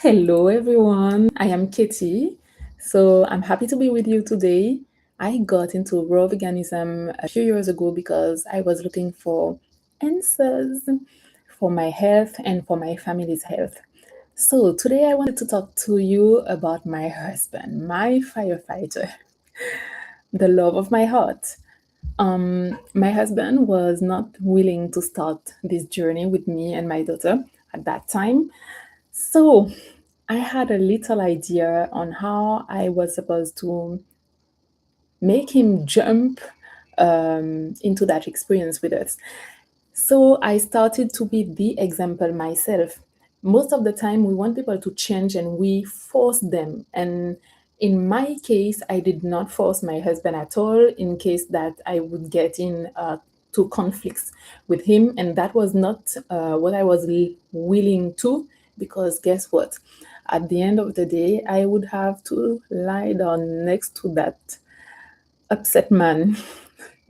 Hello, everyone. I am Katie. So I'm happy to be with you today. I got into raw veganism a few years ago because I was looking for answers for my health and for my family's health. So today I wanted to talk to you about my husband, my firefighter, the love of my heart. My husband was not willing to start this journey with me and my daughter at that time. So I had a little idea on how I was supposed to make him jump into that experience with us. So I started to be the example myself. Most of the time, we want people to change and we force them. And in my case, I did not force my husband at all, in case that I would get in to conflicts with him. And that was not what I was willing to, because guess what? At the end of the day, I would have to lie down next to that upset man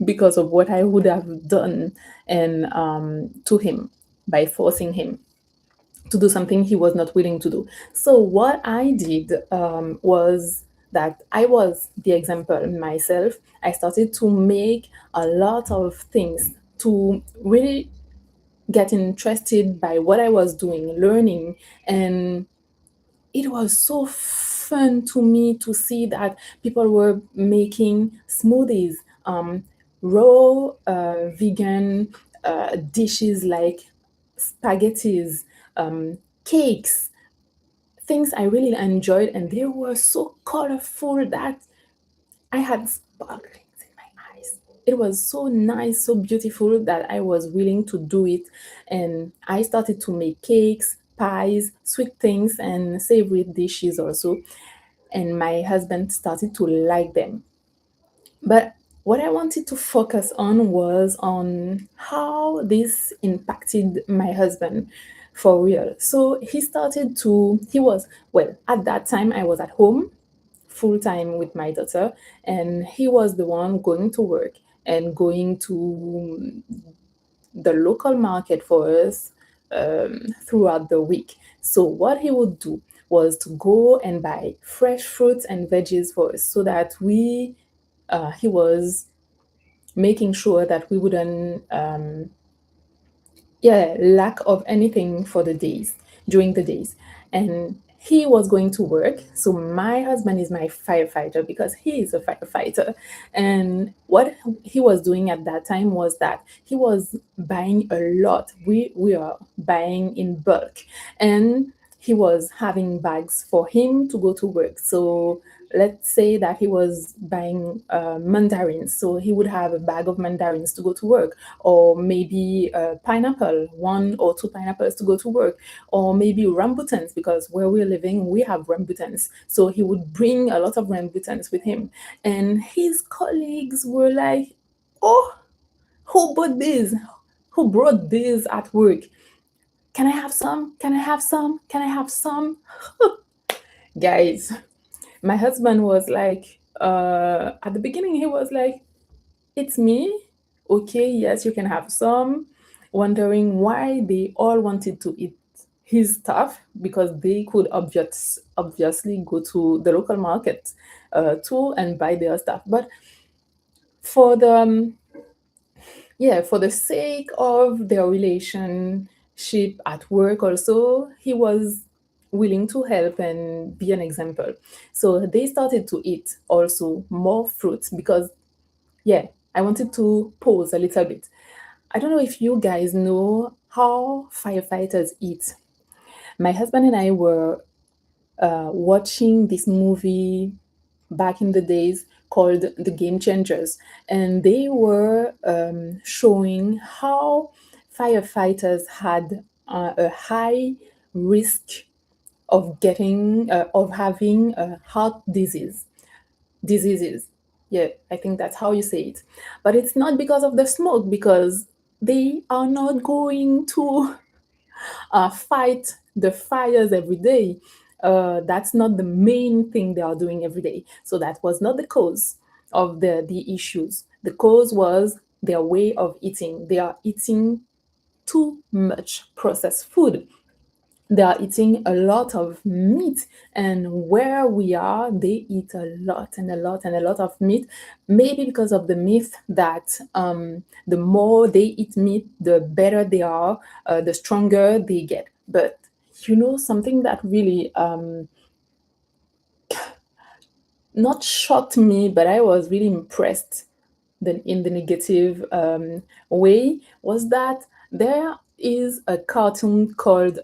because of what I would have done and to him by forcing him to do something he was not willing to do. So what I did was that I was the example myself. I started to make a lot of things to really get interested by what I was doing, learning, and it was so fun to me to see that people were making smoothies, raw vegan dishes like spaghettis, cakes, things I really enjoyed, and they were so colorful that I had sparklings in my eyes. It was so nice, so beautiful that I was willing to do it. And I started to make cakes, pies, sweet things, and savory dishes also. And my husband started to like them. But what I wanted to focus on was on how this impacted my husband for real. So he was, well, at that time I was at home full time with my daughter, and he was the one going to work and going to the local market for us throughout the week. So what he would do was to go and buy fresh fruits and veggies for us, so that he was making sure that we wouldn't lack of anything for the days, during the days. And he was going to work. So my husband is my firefighter because he is a firefighter. And what he was doing at that time was that he was buying a lot. We are buying in bulk. And he was having bags for him to go to work. So let's say that he was buying mandarins, so he would have a bag of mandarins to go to work, or maybe a pineapple, one or two pineapples to go to work, or maybe rambutans, because where we're living we have rambutans, so he would bring a lot of rambutans with him. And his colleagues were like, oh, who bought this, who brought this at work? Can I have some? Can I have some? Can I have some? Guys, my husband was like, at the beginning he was like, it's me, okay, yes, you can have some, wondering why they all wanted to eat his stuff, because they could obviously go to the local market too and buy their stuff. But for the for the sake of their relationship at work also, he was willing to help and be an example. So they started to eat also more fruits, because I wanted to pause a little bit. I don't know if you guys know how firefighters eat. My husband and I were watching this movie back in the days called The Game Changers, and they were showing how firefighters had a high risk of getting of having a heart diseases. Yeah, I think that's how you say it. But it's not because of the smoke, because they are not going to fight the fires every day. That's not the main thing they are doing every day. So that was not the cause of the issues. The cause was their way of eating. They are eating too much processed food. They are eating a lot of meat, and where we are, they eat a lot and a lot and a lot of meat. Maybe because of the myth that the more they eat meat, the better they are, the stronger they get. But something that really not shocked me, but I was really impressed in the negative way, was that there is a cartoon called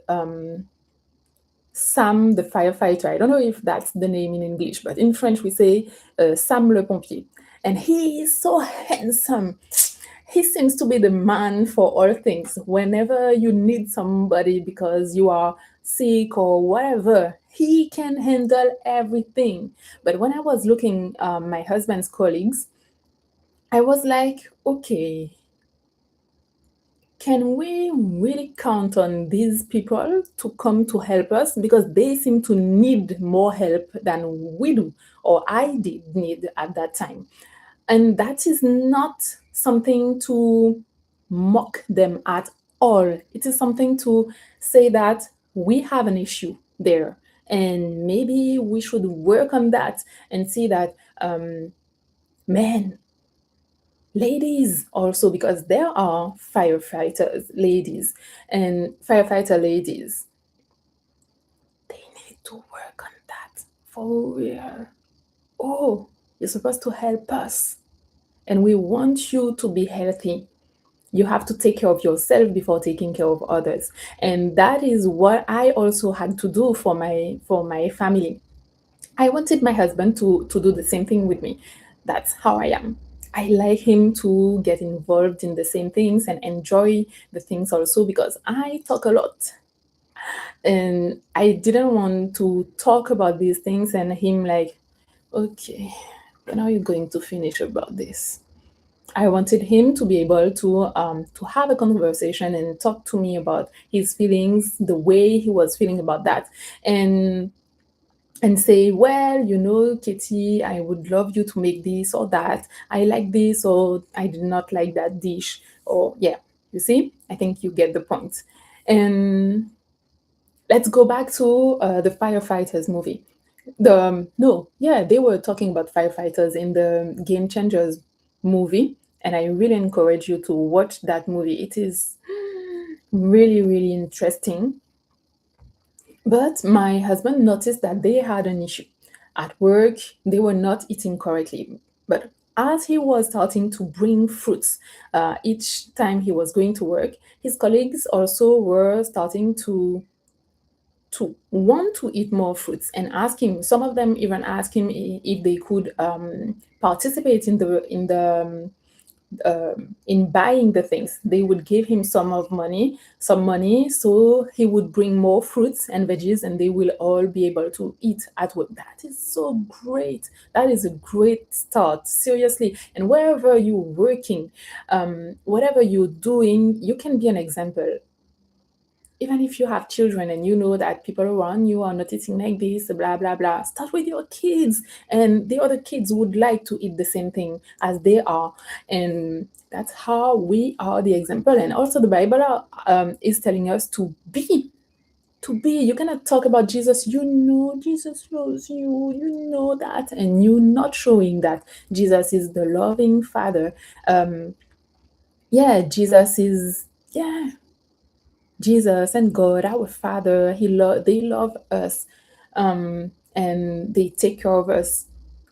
Sam the firefighter. I don't know if that's the name in English, but in French we say Sam le pompier. And he is so handsome. He seems to be the man for all things. Whenever you need somebody because you are sick or whatever, he can handle everything. But when I was looking my husband's colleagues, I was like, okay, can we really count on these people to come to help us? Because they seem to need more help than we do, or I did need at that time. And that is not something to mock them at all. It is something to say that we have an issue there. And maybe we should work on that and see that, man, ladies also, because there are firefighters ladies, and firefighter ladies, they need to work on that for real. Oh, you're supposed to help us, and we want you to be healthy. You have to take care of yourself before taking care of others, and that is what I also had to do for my family. I wanted my husband to do the same thing with me. That's how I am. I like him to get involved in the same things and enjoy the things also, because I talk a lot. And I didn't want to talk about these things and him like, okay, when are you going to finish about this? I wanted him to be able to have a conversation and talk to me about his feelings, the way he was feeling about that. And say, well, Katie, I would love you to make this or that. I like this or I did not like that dish. Or, yeah, you see, I think you get the point. And let's go back to the firefighters movie. No, yeah, they were talking about firefighters in the Game Changers movie. And I really encourage you to watch that movie. It is really, really interesting. But my husband noticed that they had an issue. At work, they were not eating correctly. But as he was starting to bring fruits each time he was going to work, his colleagues also were starting to want to eat more fruits and ask him. Some of them even asked him if they could participate in buying the things. They would give him some money, so he would bring more fruits and veggies, and they will all be able to eat at work. That is so great. That is a great start, seriously. And wherever you're working, whatever you're doing, you can be an example. Even if you have children and you know that people around you are not eating like this, blah, blah, blah, start with your kids. And the other kids would like to eat the same thing as they are. And that's how we are the example. And also, the Bible is telling us to be. To be. You cannot talk about Jesus. You know Jesus loves you. You know that. And you're not showing that Jesus is the loving Father. Yeah, Jesus is. Yeah, Jesus and God, our Father, they love us, and they take care of us.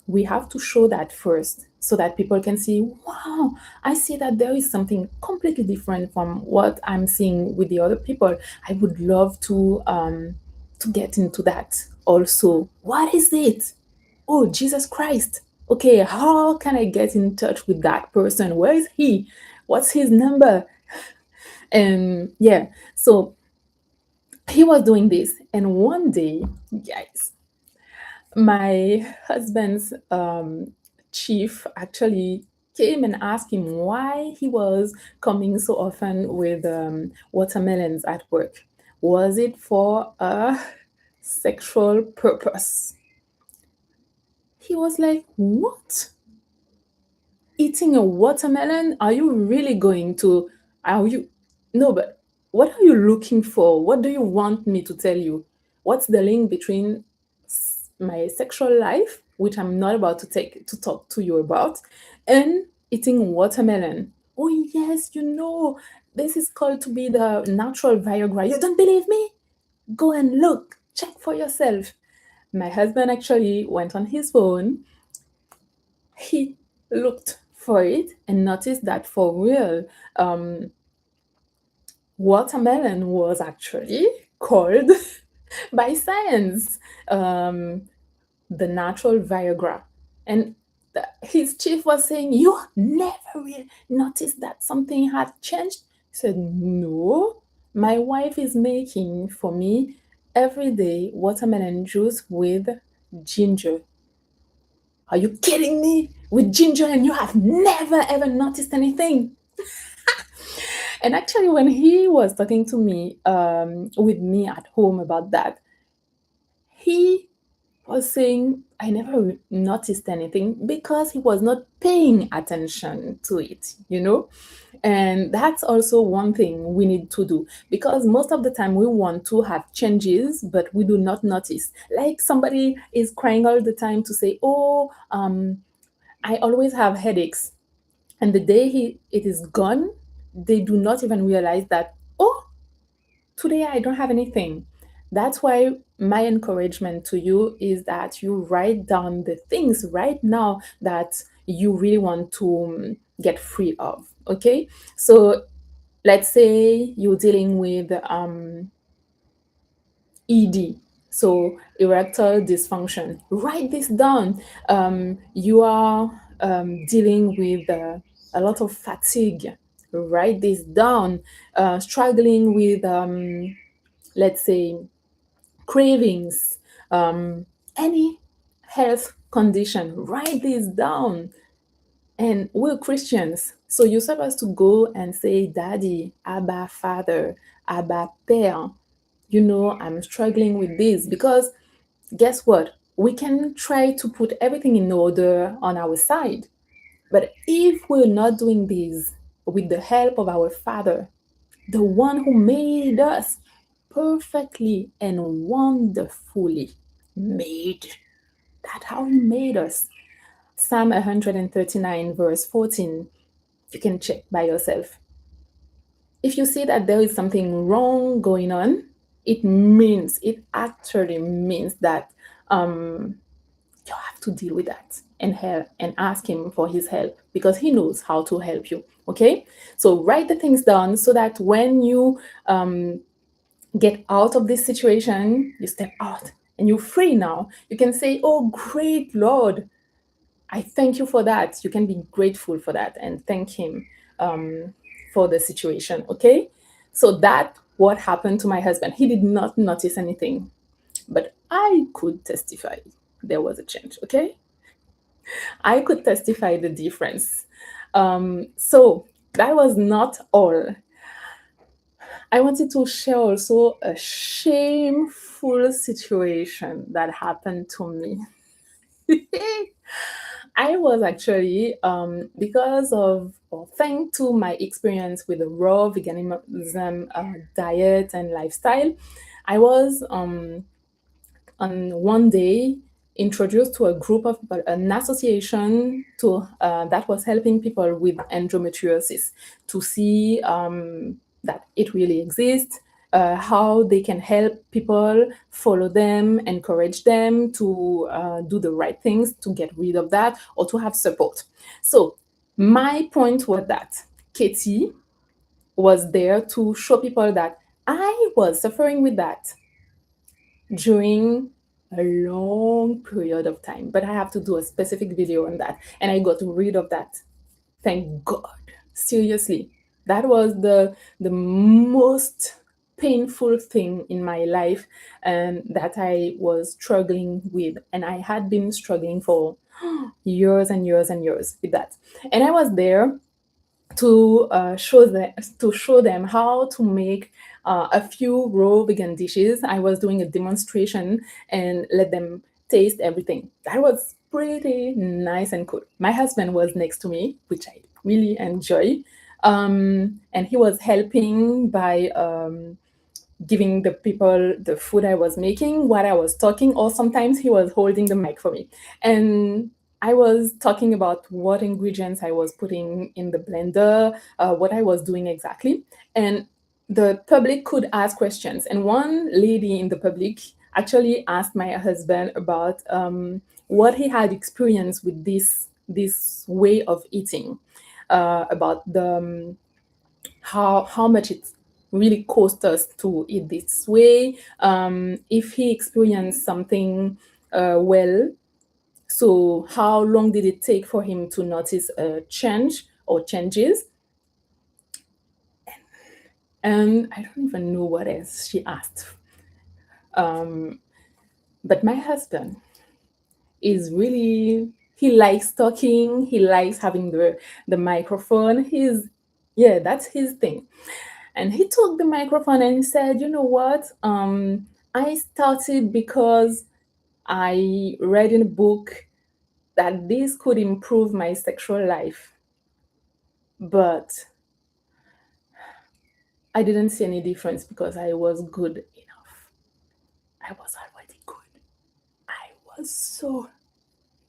We have to show that first so that people can see, wow, I see that there is something completely different from what I'm seeing with the other people. I would love to get into that also. What is it? Oh, Jesus Christ. Okay, how can I get in touch with that person? Where is he? What's his number? And yeah, so he was doing this, and one day, guys, my husband's chief actually came and asked him why he was coming so often with watermelons at work. Was it for a sexual purpose? He was like, what? Eating a watermelon? Are you really going to? Are you? No, but what are you looking for? What do you want me to tell you? What's the link between my sexual life, which I'm not about to talk to you about, and eating watermelon? Oh yes, this is called to be the natural Viagra. You don't believe me? Go and look, check for yourself. My husband actually went on his phone. He looked for it and noticed that for real, um, watermelon was actually called by science the natural Viagra. And his chief was saying, "You never will notice that something had changed?" He said, "No, my wife is making for me every day watermelon juice with ginger." Are you kidding me? With ginger, and you have never ever noticed anything? And actually, when he was talking to me, with me at home about that, he was saying, I never noticed anything because he was not paying attention to it. And that's also one thing we need to do, because most of the time we want to have changes, but we do not notice. Like somebody is crying all the time to say, "Oh, I always have headaches." And the day it is gone, they do not even realize that, "Oh, today I don't have anything." That's why my encouragement to you is that you write down the things right now that you really want to get free of. Okay? So let's say you're dealing with ED, so erectile dysfunction. Write this down. You are dealing with a lot of fatigue. Write this down. Struggling with, let's say, cravings, any health condition. Write this down. And we're Christians, so you're supposed to go and say, "Daddy, Abba, Father, Abba, Père, I'm struggling with this." Because guess what? We can try to put everything in order on our side. But if we're not doing this with the help of our Father, the one who made us perfectly and wonderfully made, that's how he made us. Psalm 139, verse 14, you can check by yourself. If you see that there is something wrong going on, it actually means that you have to deal with that and help and ask him for his help, because he knows how to help you. Okay, so write the things down so that when you get out of this situation, you step out and you're free now. You can say, "Oh, great Lord, I thank you for that." You can be grateful for that and thank him for the situation. Okay, so that what happened to my husband. He did not notice anything, but I could testify there was a change. Okay, I could testify the difference. So that was not all. I wanted to share also a shameful situation that happened to me. I was actually, because of, or thanks to my experience with the raw veganism diet and lifestyle, I was on one day introduced to a group of people, an association to that was helping people with endometriosis, to see that it really exists, how they can help people, follow them, encourage them to do the right things to get rid of that or to have support. So my point was that Katie was there to show people that I was suffering with that during a long period of time. But I have to do a specific video on that. And I got rid of that. Thank God. Seriously. That was the most painful thing in my life, and that I was struggling with. And I had been struggling for years and years and years with that. And I was there to show them how to make a few raw vegan dishes. I was doing a demonstration and let them taste everything. That was pretty nice and cool. My husband was next to me, which I really enjoy. And he was helping by giving the people the food I was making while I was talking, or sometimes he was holding the mic for me. And I was talking about what ingredients I was putting in the blender, what I was doing exactly. And the public could ask questions. And one lady in the public actually asked my husband about what he had experienced with this way of eating, about the how much it really cost us to eat this way, if he experienced something well, so how long did it take for him to notice a change or changes. And I don't even know what else she asked. But my husband is really, he likes talking, he likes having the microphone. He's, yeah, that's his thing. And he took the microphone and he said, "You know what? I started because I read in a book that this could improve my sexual life, but I didn't see any difference because I was good enough. I was already good." I was so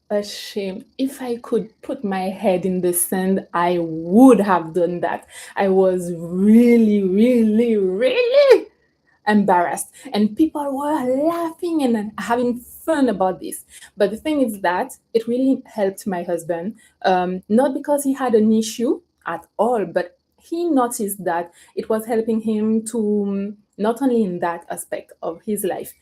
ashamed. If I could put my head in the sand, I would have done that. I was really, really, really embarrassed, and people were laughing and having fun about this. But the thing is that it really helped my husband, not because he had an issue at all, but he noticed that it was helping him to, not only in that aspect of his life.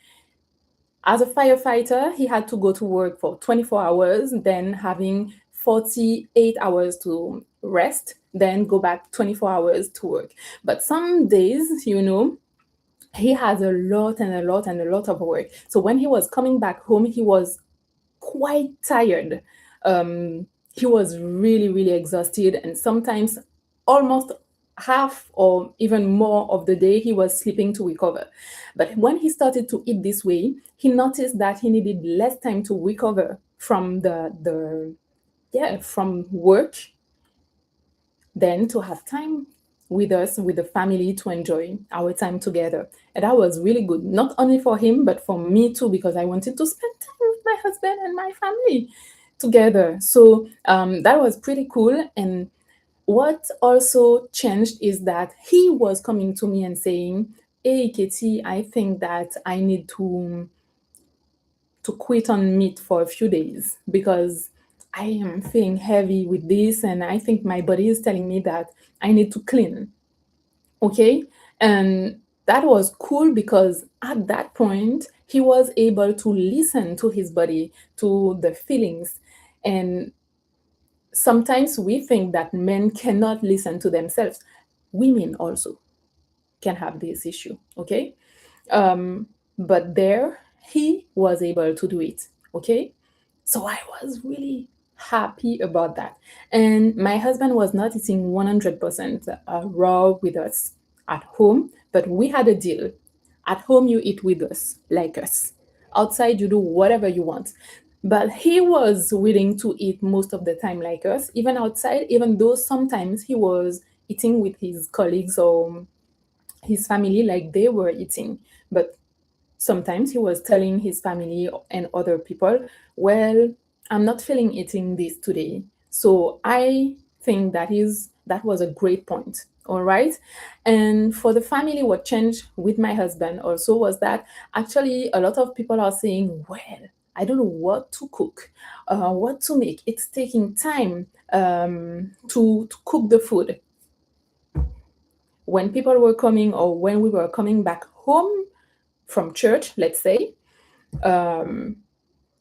As a firefighter, he had to go to work for 24 hours, then having 48 hours to rest, then go back 24 hours to work. But some days, he has a lot and a lot and a lot of work. So when he was coming back home, he was quite tired. He was really, really exhausted, and sometimes almost half or even more of the day he was sleeping to recover. But when he started to eat this way, he noticed that he needed less time to recover from the yeah, from work, then to have time with us, with the family, to enjoy our time together. And that was really good, not only for him, but for me too, because I wanted to spend time with my husband and my family together. So that was pretty cool. And what also changed is that he was coming to me and saying, "Hey, Katie, I think that I need to quit on meat for a few days because I am feeling heavy with this, and I think my body is telling me that I need to clean." Okay. And that was cool because at that point, he was able to listen to his body, to the feelings. And sometimes we think that men cannot listen to themselves. Women also can have this issue. Okay. um, but there he was able to do it. Okay, so I was really happy about that. And my husband was not eating 100% raw with us at home, but we had a deal. At home you eat with us, like us. Outside you do whatever you want. But he was willing to eat most of the time like us, even outside, even though sometimes he was eating with his colleagues or his family like they were eating. But sometimes he was telling his family and other people, "Well, I'm not feeling eating this today." So I think that was a great point. All right. And for the family, what changed with my husband also was that actually a lot of people are saying, "Well, I don't know what to cook, what to make. It's taking time to cook the food." When people were coming, or when we were coming back home from church, let's say,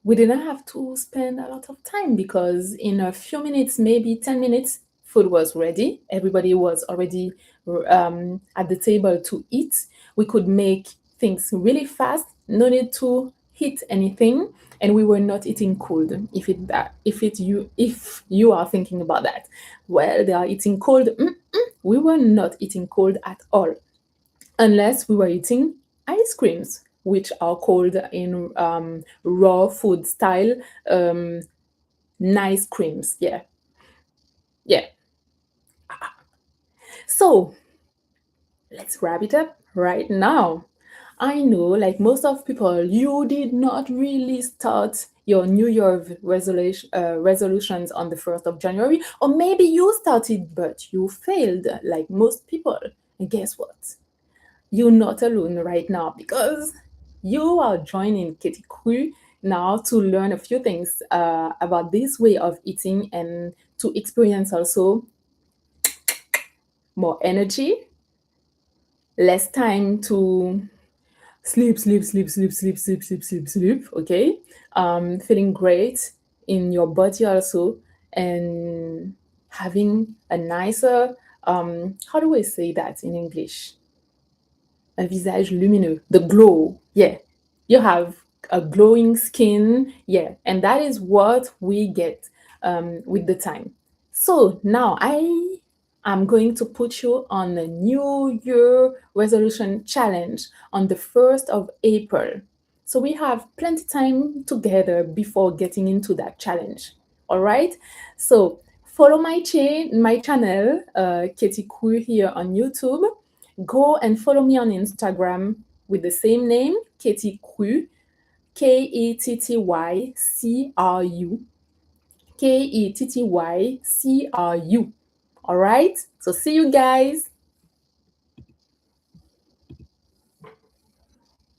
we didn't have to spend a lot of time because in a few minutes, maybe 10 minutes, food was ready. Everybody was already at the table to eat. We could make things really fast, no need to heat anything, and we were not eating cold. If you are thinking about that, well, they are eating cold. We were not eating cold at all, unless we were eating ice creams, which are called in raw food style nice creams. Yeah, yeah. So let's wrap it up right now. I know, like most of people, you did not really start your New Year resolutions on the 1st of January, or maybe you started but you failed, like most people. And guess what? You're not alone right now because you are joining Katie Crew now to learn a few things about this way of eating and to experience also more energy, less time to sleep, sleep, sleep, sleep, sleep, sleep, sleep, sleep, sleep. Okay, feeling great in your body also, and having a nicer how do we say that in English? Un visage lumineux, the glow. Yeah, you have a glowing skin. Yeah, and that is what we get with the time. So now I am going to put you on a New Year resolution challenge on the 1st of April. So we have plenty time together before getting into that challenge. All right. So follow my channel, Katie Crew here on YouTube. Go and follow me on Instagram with the same name, Katie Crew, Kettycru, Kettycru. All right. So see you guys.